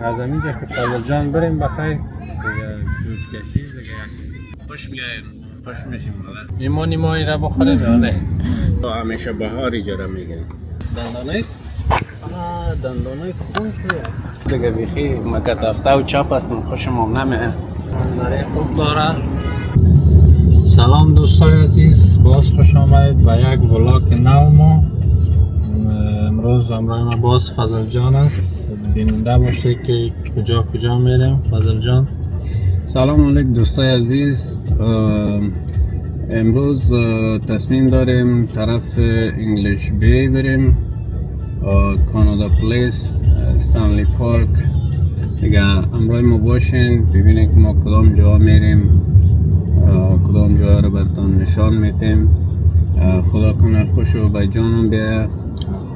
از اینجا که فضل جان بریم بخیر دیگه جوج کشی دیگه خوش بیاین خوش میشیم بله ایمان ایمانی را بخوریم یا نه همیشه بهاری جرا میگیریم دندانای خون شده دیگه بیخی مکت افته و چاپ هستم خوشم هم نمیه منظره خوب داره سلام دوستای عزیز باز خوش آمدید به یک ولاگ نو ما امروز همراه ما باز فضل جان است بیننده باشه که کجا میریم فضل جان سلام علیکم دوستای عزیز امروز تصمیم داریم طرف انگلیش بی بریم کانادا پلیس استنلی پارک دیگه همراه ما باشین ببینید که ما کدام جا میریم کدام جا رو براتون نشان میتیم خدا کنه خوش و به جانم بیایه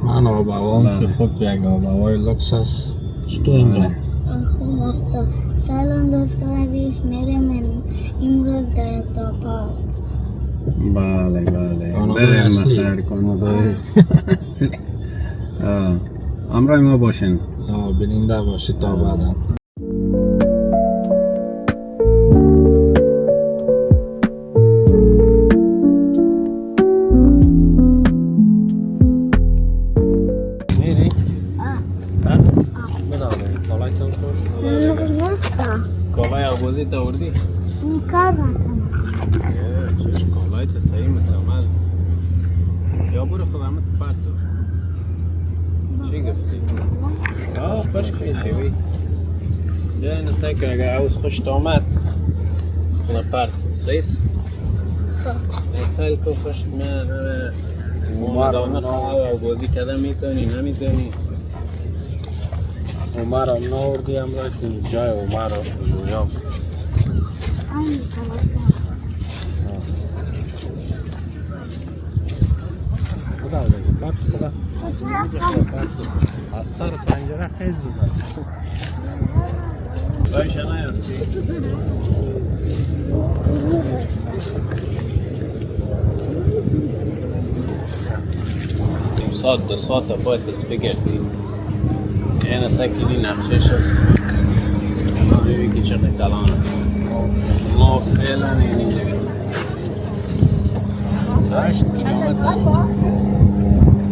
من آب هوام که خوب یک آب هوای لوکس است چطور امراه؟ خوب است سلام دوستان عزیز میریم امروز در یک تا پارک بله کانادای اصلی کانادای همراه ما باشین بیننده باشید تا بعدا کالای آغازی تا وردی؟ این کار کالای تا صحیح مکمل یا برو خودمت پرتو چی گفتی؟ خوش کنی بی جای نسای که اگر عوض خوشت آمد خدا پرتو صحیح؟ یک سال که خوشت میاد مادانه خواه آغازی کده میتونی نمیتونی عمر هم ناوردی هم را که جای عمر رو جویام خدا بگی خدا افتر سنجره خیز بودن بایش نیاستی این ساعت دو ساعت باید از بگردی این ساکنی نقشش است الان میبینی که چقدر کلانه ما فعلا اینی دیگه 8 کیلومتر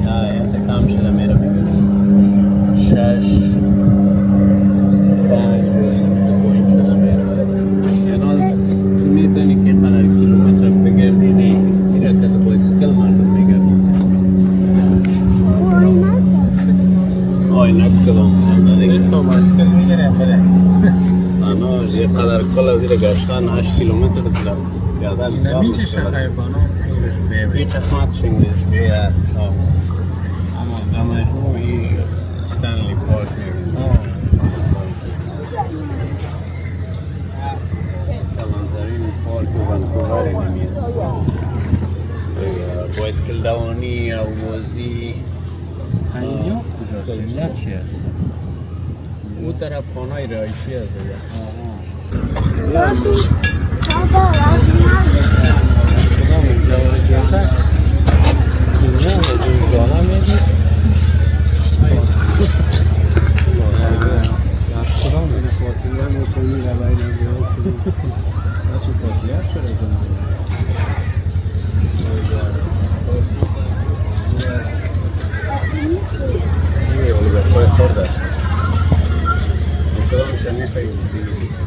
یا کم شده میره میبینی 6 5 پوینت شده میره یعنی تو میتونی که قدر کیلومتر بگردی میره که تو بایسکل مردم بگردی آینک کدام سه تا بایسکل میگیریم بره آنها یه قدر کل زیر گشتن 8 کیلومتر پیاده بسیار مشکل این قسمتش انگلیش بیه حساب اما در مجموعی استنلی پارک میگیم کلانترین پارک ونکوور نمیست بایسکل دوانی او موزی اینجا کجاست؟ چیه؟ او طرف خانه رایشی هست کدام جوار جوشک؟ اینجا جوش دانه میگی؟ کدام این فاصله موتوری رو باید نمیاد نچه فاصله چرا کنم؟ یه اولی به پای خورده کدام میشه میخوایی دیگه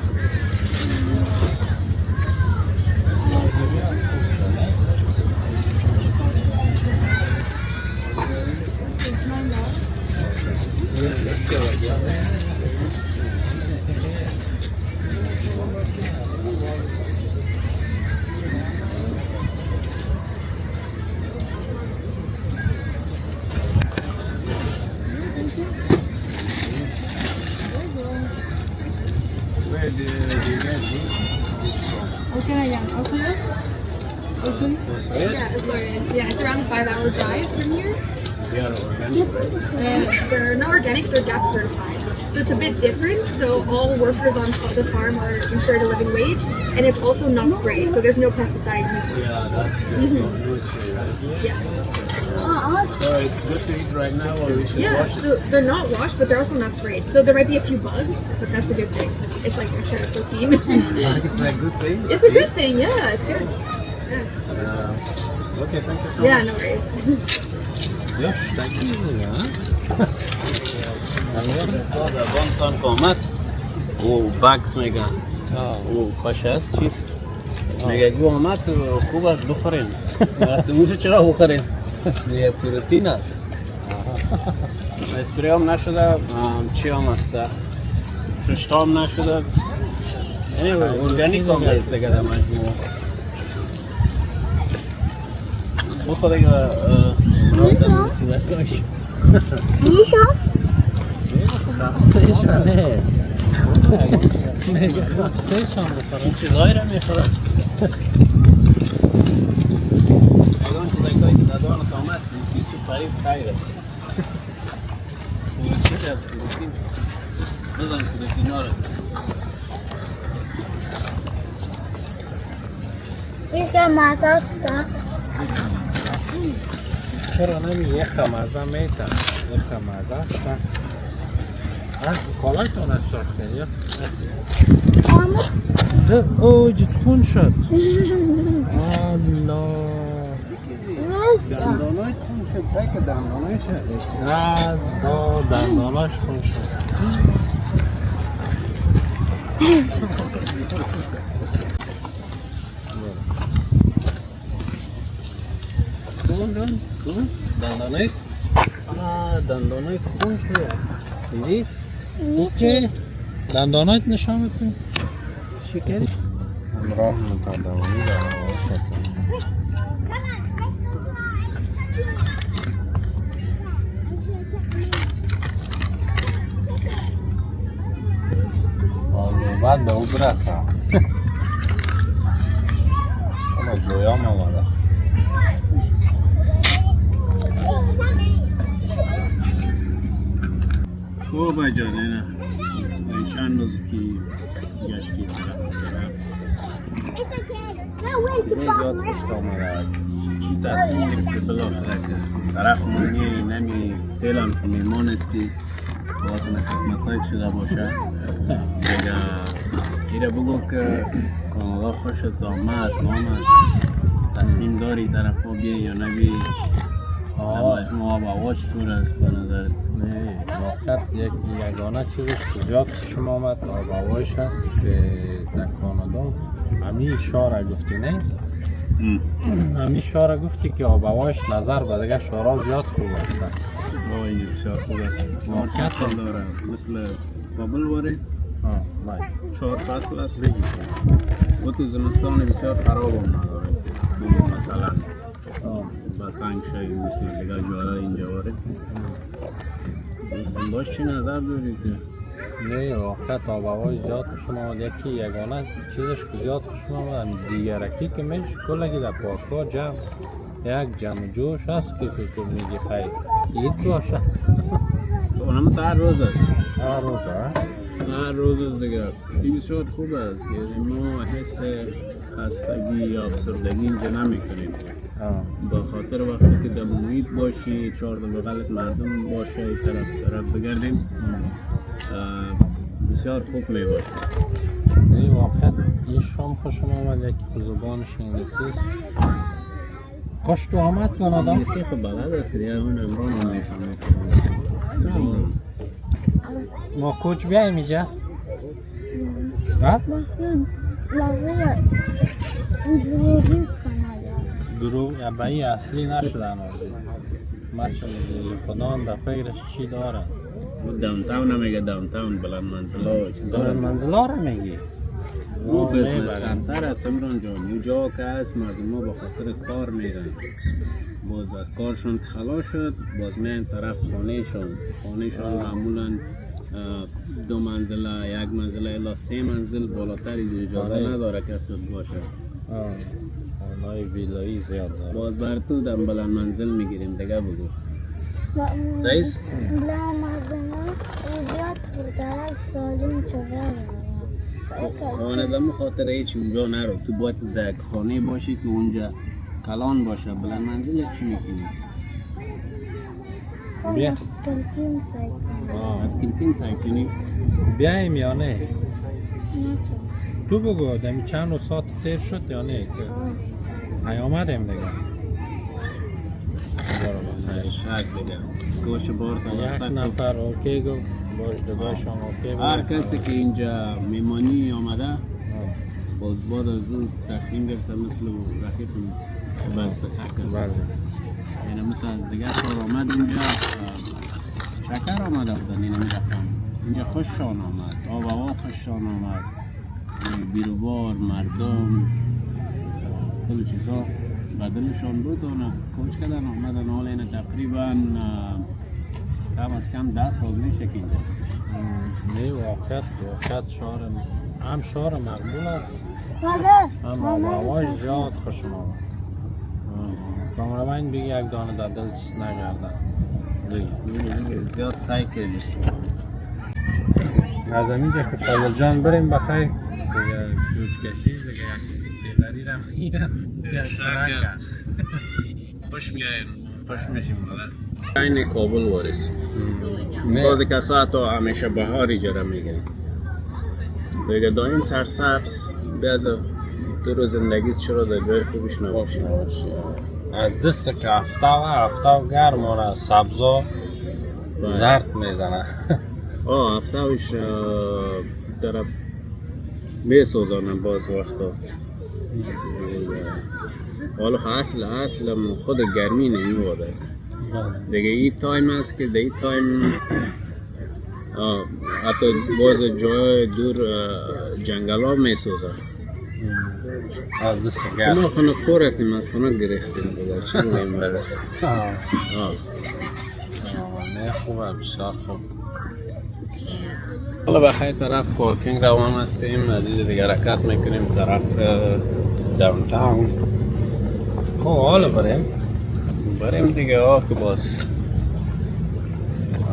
Yeah, it's around a 5-hour drive from here. They are organic, right? They're not organic, they're GAP certified. So it's a bit different. So all workers on the farm are insured a living wage, and it's also not sprayed. So there's no pesticides used. Yeah, that's free, right? Yeah. So it's good to eat right now, or we should Yeah. wash it? So they're not washed, but they're also not sprayed. So there might be a few bugs, but that's a good thing. It's like extra protein. It's a good thing. It's a good thing. Yeah, it's good. Okay, thank you so Yeah, much. no worries. یا شتکی میزنه Bonton komat. Bugs میگن. پاش هست چیز. میگه گو آمد خوب است بخورین. تو موشو چرا بخورین؟ میگه پروتین است. اسپری هم نشده، چی هم هسته؟ رشته هم نشده. یعنی ارگانیک هم هست دیگه در مجموع. بخور دیگه چیز هستش. خفسه شانه میگه خفسه شان بخورم این چیزهایی را میخورم. اگه چیزهایی که دادوان کامت نیستی فریب خیره. چیزی از پروتین بزن پروتین ها را. Esa matasta. چرا نمی یک مزه میتن یک مزه است کالایتون هم ساخته یا اوه جتون شد آلا دندانایت خون شد سعی که دندانای شد. دنداناش خون شد کون دندانایت دندانایت خون شد. دیدی؟ اوکی دندانایت نشان بکنی شکر همراه متداومی دارم بعد به او برسم اما جویام آمده خوب جانه نه این چند روز که گشتی طرف زیاد خوشت آمده چی تصمیم گرفته بالاخره که طرف مانی نمی فعلا که میمان استی باید خدمتایت شده باشه دیگه ایره بگو که کانادا خوشت آمد تصمیم داری طرف ها بیایی یا نبی ما با واج طور است به نظرت نه واقعیت یگانه چیزش که زیاد خوشم آمد آبوایش هست که در کانادا همی شاره گفتی نه؟ همی شاره گفتی که آبوایش نظر به دیگه شاره زیاد خوب است این بسیار خوب است واقعیت هم داره مثل بابل واره چهار فصل است بگی و تو زمستان بسیار خراب هم نداره مثلا با تنگ شایی مثل دیگر جواره اینجا واره باش چی نظر داری که نه واقعیت آبوای زیاد خوشم آمد یکی یگانه چیزش که زیاد خوشم آمد دیگرکی که میش کلگی در پارک ها یک جمع جوش هست که تو میگی خیلی اید باشه اونم هر روز است هر روز هست هر روز است دیگه این بسیار خوب است یعنی ما حس خستگی یا افسردگی اینجا نمی کنیم با خاطر وقتی که در محیط باشی چهار بغلت مردم باشه طرف بگردیم بسیار خوب می باشه نه واقعا این شام خوشم آمد یکی که زبانش انگلیسی است خوش تو آمد کانادا؟ انگلیسی خب بلد است دیگه اون امران هم میفهمه ما کوچ بیاییم اینجا؟ ها؟ دروغ یا بایی اصلی نشدن مچه میگه کدام در فکرش چی داره داونتاون هم میگه داونتاون بلند منزلا بلند منزلا رو میگی او بزنس سنتر است امران جان اینجا که هست مردم ها با خاطر کار میرن باز از کارشون که خلاص شد باز میان طرف خانهشان معمولا دو منزله یک منزله الا 3 منزل بالاتر اجازه نداره کسی باشه خانه‌های ویلایی زیاد داره باز بر تو در بلند منزل میگیریم دیگه بگو صحیح؟ بلند منزل زیاد طرف سالون چقدر آن از همون خاطر هیچ اونجا نرو، تو باید زک خانه باشی که اونجا کلان باشه. بلند منزل چی میکنی؟ بیا. کلتیم سایکنی از کلپین سعی کنی؟ بیایم یا نه؟ نه تو بگو دمی چند روز ساعت سیر شد یا نه؟ که پیامدیم دیگه. شک بده گوش بار یک نفر اوکی گفت باش دوگاهشان اوکی بود. هر کسی که اینجا میمانی آمده باز بعد از اون تصمیم گرفته مثل رفیقم بعد بسکر بله. یعنی مثل از دیگه سال آمد اینجا شکر آمده بودن اینو میرفتم اینجا خوششان آمد آب و هوا خوششان آمد بیروبار مردم کل چیزا بدلشان بود و کوچ کردن آمدن حال این تقریبا کم از کم 10 سال میشه که اینجا است. نه واقعیت شهر هم شهر مقبول است هم هوای زیاد خوشم آمد. کامرمین بگی یک دانه در دل چیز نگرده دیگه زیاد سعی کردیم از اینجا که فضل جان بریم بخیر دیگه جوج کشی دیگه یک تیلری را میگیرم خوش بیاین خوش میشیم این کابل وارث بعضی کسا حتی همیشه بهار اجاره میگیرن دیگه دایم سرسبز بیاز دو روز زندگی چرا در جای خوبش نباشه از دست که هفته گرم و سبزا زرد میزنه هفتهش طرف میسوزانم باز وقتا حالا اصل خود گرمی نمیواد است دیگه این تایم است که این تایم حتی باز جای دور جنگل ها میسوزه از دست گرم ما خانه کور هستیم از خانه گرفتیم دیگه چی مهم بره نه خوبه بسیار خوب حالا بخیر طرف پارکینگ روان هستیم از دیگه حرکت میکنیم طرف داونتاون خب حالا بریم دیگه که باز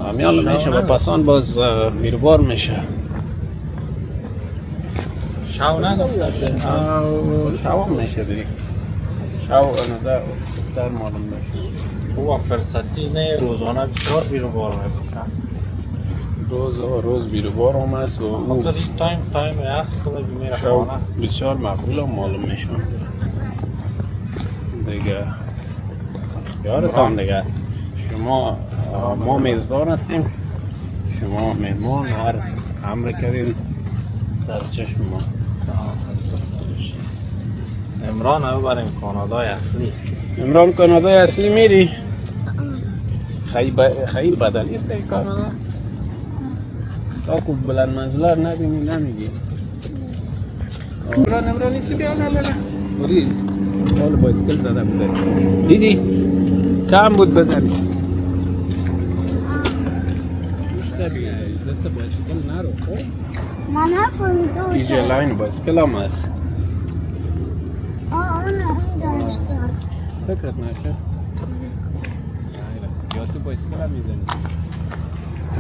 همیال میشه با پسان باز میروبار میشه شو نگفته شو میشه دیگه شو نظر در معلوم میشه خوب فرصتی نه روزانه بسیار بیرو بار میکنم روز بیروبار هم است و مطلب این تایم هست که میره شو خانه بسیار مقبول هم معلوم میشه دیگه اختیارتان دیگه شما ما میزبان هستیم شما مهمان هر امر کردین سر چشم ما امران رو بریم کانادای اصلی امران کانادای اصلی میری؟ خیلی بدل است این کانادا تا که بلند منزله نبینی نمیگی امران نیستی بیا نه بودی حال بایسکل زده بوده دیدی کم بود بزنی بیشتر بیا دست بایسکل نرو خب من نفهمیدم ایجا لاین بایسکل هم هست اون داشتم فکرت نشه یا تو بایسکل هم میزنی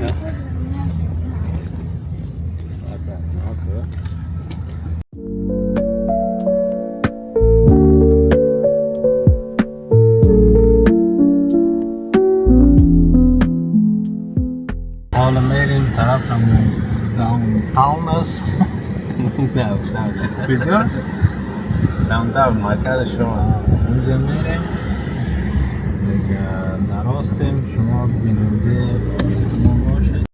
نه حالا میریم طرف همون داونتاون است نه کجاست؟ داونتاون مرکز شما اونجا میریم دیگه نراستیم شما بیننده ما باشید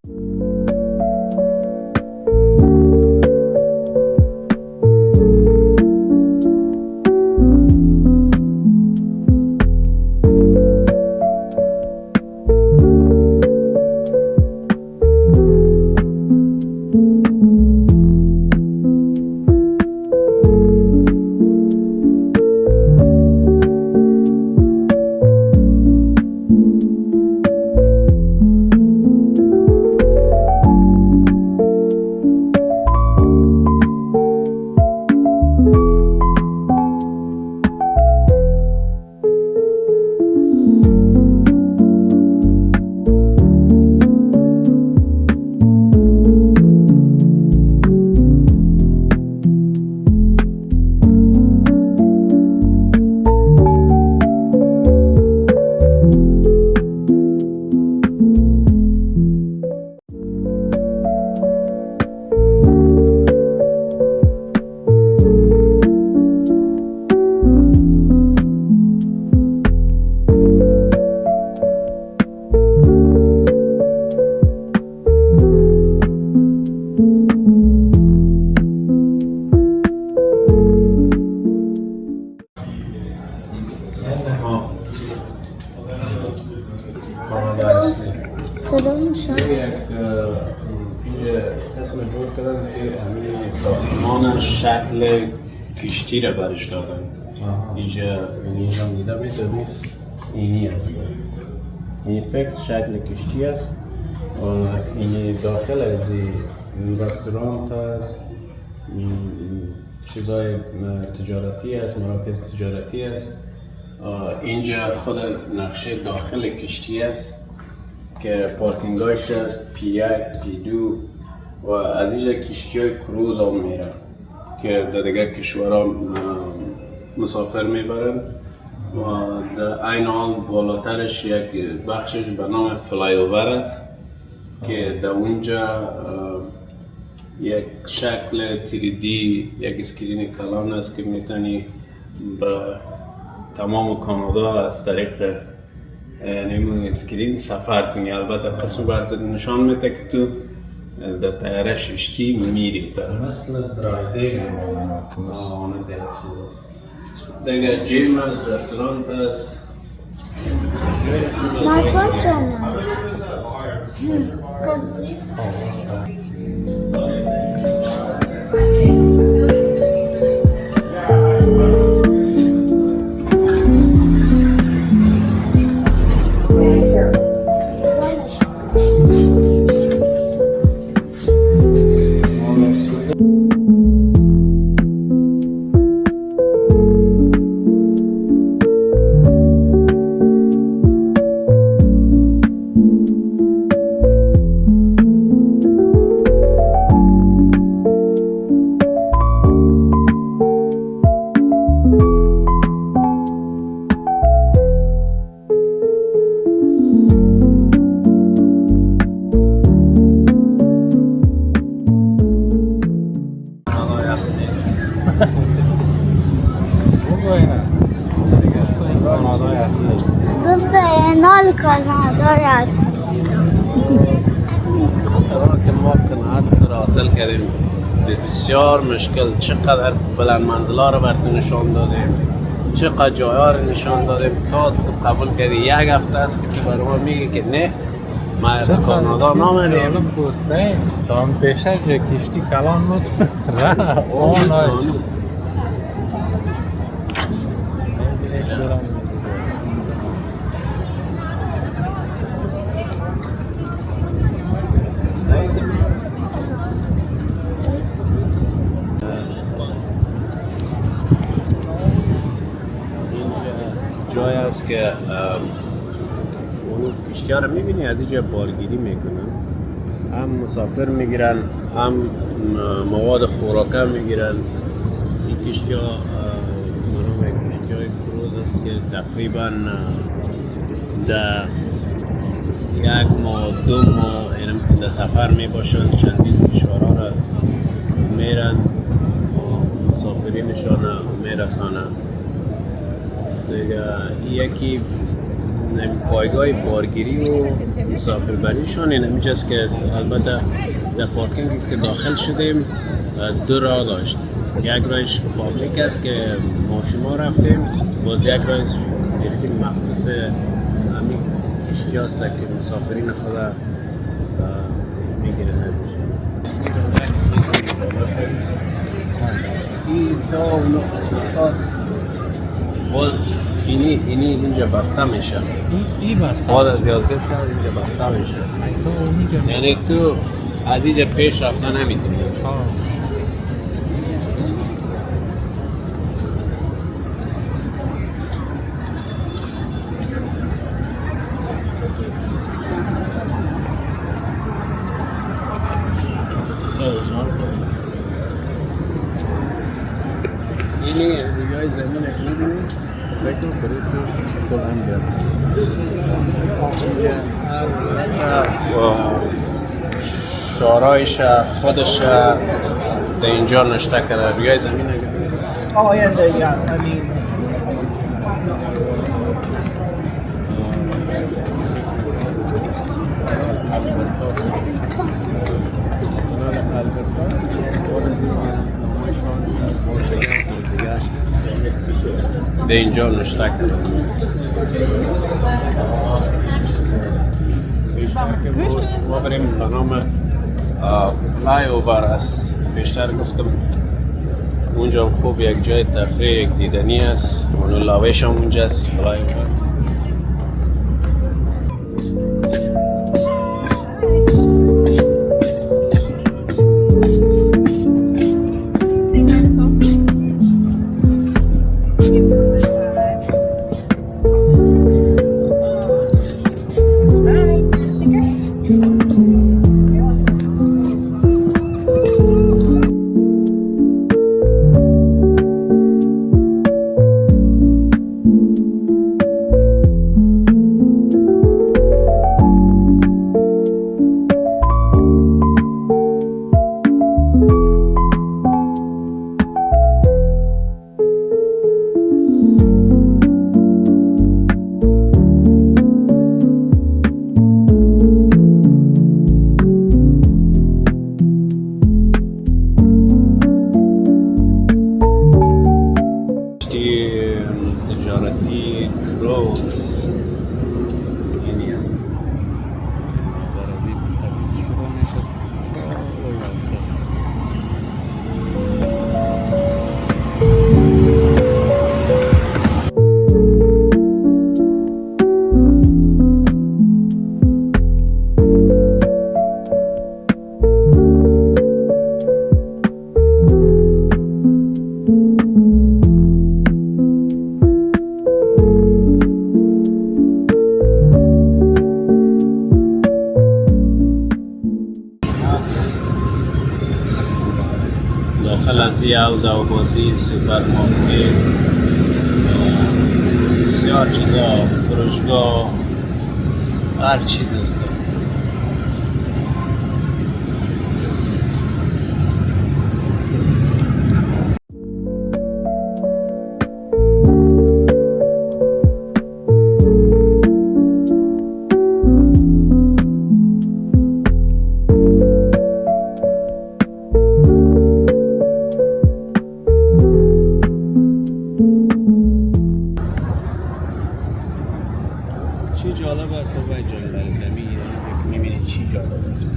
اسم جور کردن که همین ساختمان شکل کشتی را برش دادن. اینجا اینی هم دیده میتونید اینی هست. این فکس شکل کشتی است و این داخل از این رستوران هست، چیزای تجارتی است، مراکز تجارتی است. اینجا خود نقشه داخل کشتی است که پارکینگایش است P1 P2 و از اینجا کشتی های کروز هم میرن که در دیگه کشورها مسافر میبرن و در این حال بالاترش یک بخشش به نام فلای اوور است که در اونجا یک شکل 3D یک اسکرین کلان است که میتونی به تمام کانادا از طریق نمون اسکرین سفر کنی. البته قسم برات نشان میده که تو در تیاره ششتی میری مثل درایده آنه دیگه چیز است. دیگه جیم است، رستوران است. My photo. گفته نال کانادای است. که ما قناعت را حاصل کردیم بسیار مشکل، چقدر بلند منزلا رو براتون نشان دادیم، چقدر جایا رو نشان دادیم تا تو قبول کردی. یک هفته است که تو برای ما میگی که نه ما به کانادا نامریم. بود نه تا هم پیشه جه کشتی کلان بود را اون جای است که اون کشتی ها رو میبینی از اینجا بارگیری میکنن، هم مسافر میگیرن هم مواد خوراکه میگیرن. این کشتی ها منام کشتی های کروز است که تقریبا در یک ماه دو ماه اینم در سفر میباشن، چندین کشورها را میرن مسافرینشان میرسانن. دیگه یکی پایگاه بارگیری و مسافربریشان این همینجاست که البته در پارکینگی که داخل شدیم دو راه داشت. یک راهش پابلیک است که ما شما رفتیم، باز یک راهش خیلی مخصوص همین کشتی هست که مسافرین خود میگیرن ازش. این تا اونو قسمت هست باز اینی اینجا بسته میشه. این بسته؟ بعد از 11 شب اینجا بسته میشه. یعنی تو از اینجا پیش رفته نمیتونی. اینی دیگه زمین میبینی فکر کنید توش بلنده اینجا شارایش خودش در اینجا نشته کرده. بیای زمین اگه آینده یعنی در اینجا نشته کرده. ما بریم به نام فلای اوور است. بیشتر گفتم اونجا خوب یک جای تفریح یک دیدنی است. اونو لاویش هم اونجا است فلای اوور. تجارتی کروز یعنی است. برازیل از شروع میشه. داخل از این حوض آبازی سوپرمارکت بسیار چیزا فروشگاه هر چیز است. چی جالب است و جالب میبینی چی جالب است؟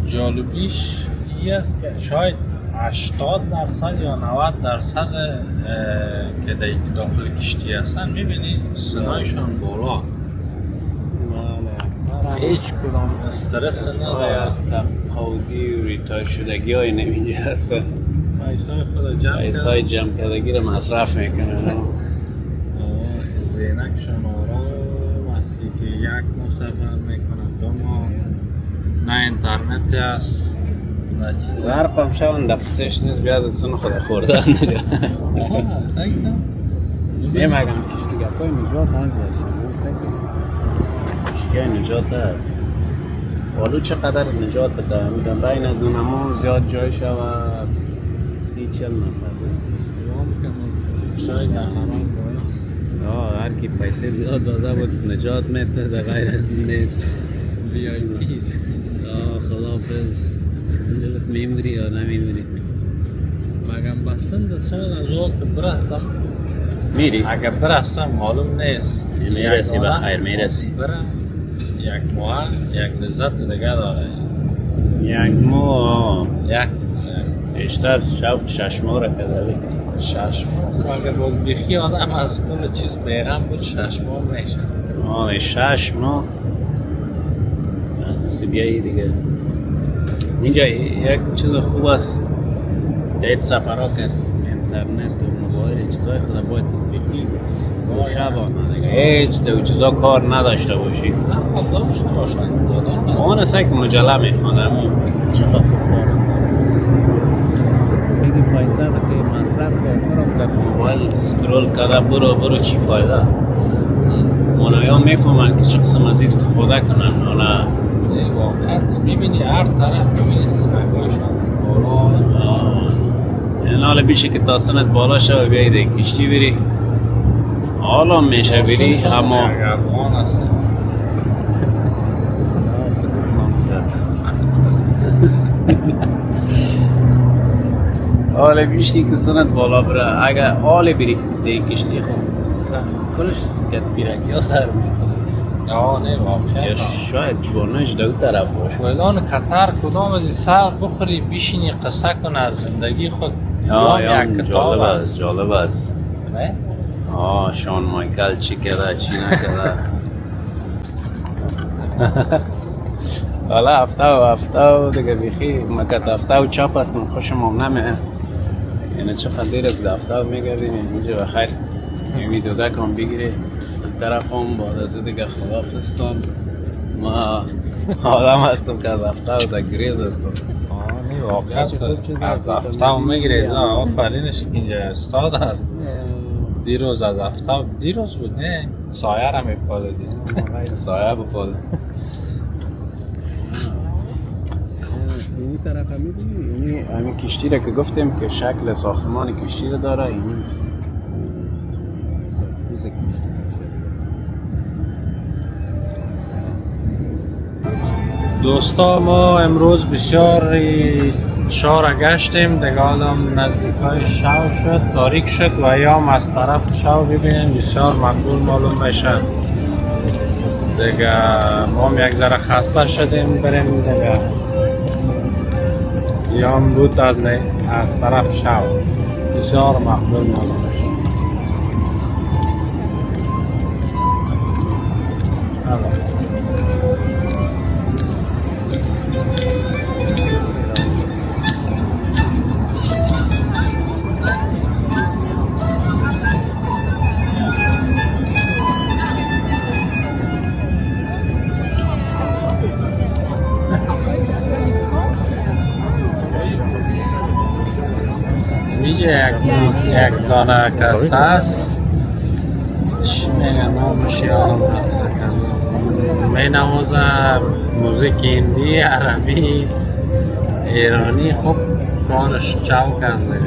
جالبیش این است که شاید 80% یا 90% که در داخل کشتی هستن میبینی سنایشان بالا، هیچ کدام استرس نداره. از تقاضی و ریتای شدگی های نمیگه هستن. پیسای خود پیسای جمع کردگی رو مصرف میکنن. زینکشان آرام هستی که یک ماه سفر میکنن، 2 ماه نه اینترنتی هست نه چیزی. غرق هم شون دفسش نیست بیاد از سن خود خوردن نگه. نیم اگم کشتی گفای نجات هست باشه. کشتی نجات هست. والو چقدر نجات بده میدن بین از اونمو زیاد جای شود 30-40 نفر. شاید در حرام باید هر کی پیسه زیاد داده بود نجات میده در غیر از این نیست. VIPs. خداحافظ. دلت میمری یا نمیمری؟ مگم بستن در سال از اول که برستم میری؟ اگه برستم معلوم نیست. میرسی بخیر میرسی. برم یک ماه یک لذت دیگه داره. یک ماه یک بیشتر 6 ماه را کده 6 ماه اگر بود بیخی آدم از کل چیز بیغم بود 6 ماه میشه. 6 ماه از بیایی دیگه. اینجا یک چیز خوب است دید سفرها که اینترنت و موبایل چیزای خدا باید تطبیقی شبانه دیگه هیچ دو چیزا کار نداشته باشید. داشته باشن دادن اون است که مجله میخوانم چقدر خوب کار است. بگی پیسه رو که مصرف کنم در موبایل اسکرول کرده برو چی فایده. منایا میفهمن که چه قسم از استفاده کنن. حالا واقعا میبینی هر طرف میبینی سمکایشان بالا. این حالا بیشه که تاستنت بالا شو بیایی ده کشتی بری حالا میشه بری اما افغان هستن. حالا بیشتی که سنت بالا بره اگر حالا بری ده کشتی خب کلش گت بیرکی ها سر میکنه. نه واقعا شاید چونش دو طرف باشه. ولان قطر کدام از سر بخوری بیشینی قصه کن از زندگی خود یا یک کتاب جالب است جالب است. نه؟ شان مایکل چی کرده چی نکرده. حالا هفته و دیگه بیخی مکت هفته و چاپ هستم خوشم هم نمیه. یعنی چقدر دیر از هفته میگردیم اینجا بخیر این ویدیو دکم بگیری طرف هم بعد از دیگه خداحافظتان. ما آدم هستم که از هفته و در گریز هستم. نه واقعا از هفته هم میگریز آفرینش اینجا استاد هست. دیروز از هفته دیروز بود نه سایه را میپالدی سایه بپال. اینی طرف هم میدونی همین کشتی را که گفتیم که شکل ساختمان کشتی را داره این سرپوز کشتی. دوستا ما امروز بسیار شهر گشتیم دیگه آدم نزدیکای شب شد تاریک شد و ایام از طرف شب ببینیم بسیار مقبول معلوم میشه دیگه ما هم یک ذره خسته شدیم بریم دیگه ایام بود از طرف شب بسیار مقبول معلوم میشه. یک دانه کس هست چی میگه نامش یادم می نوازه موزیک هندی عربی ایرانی خوب کارش چاو کنده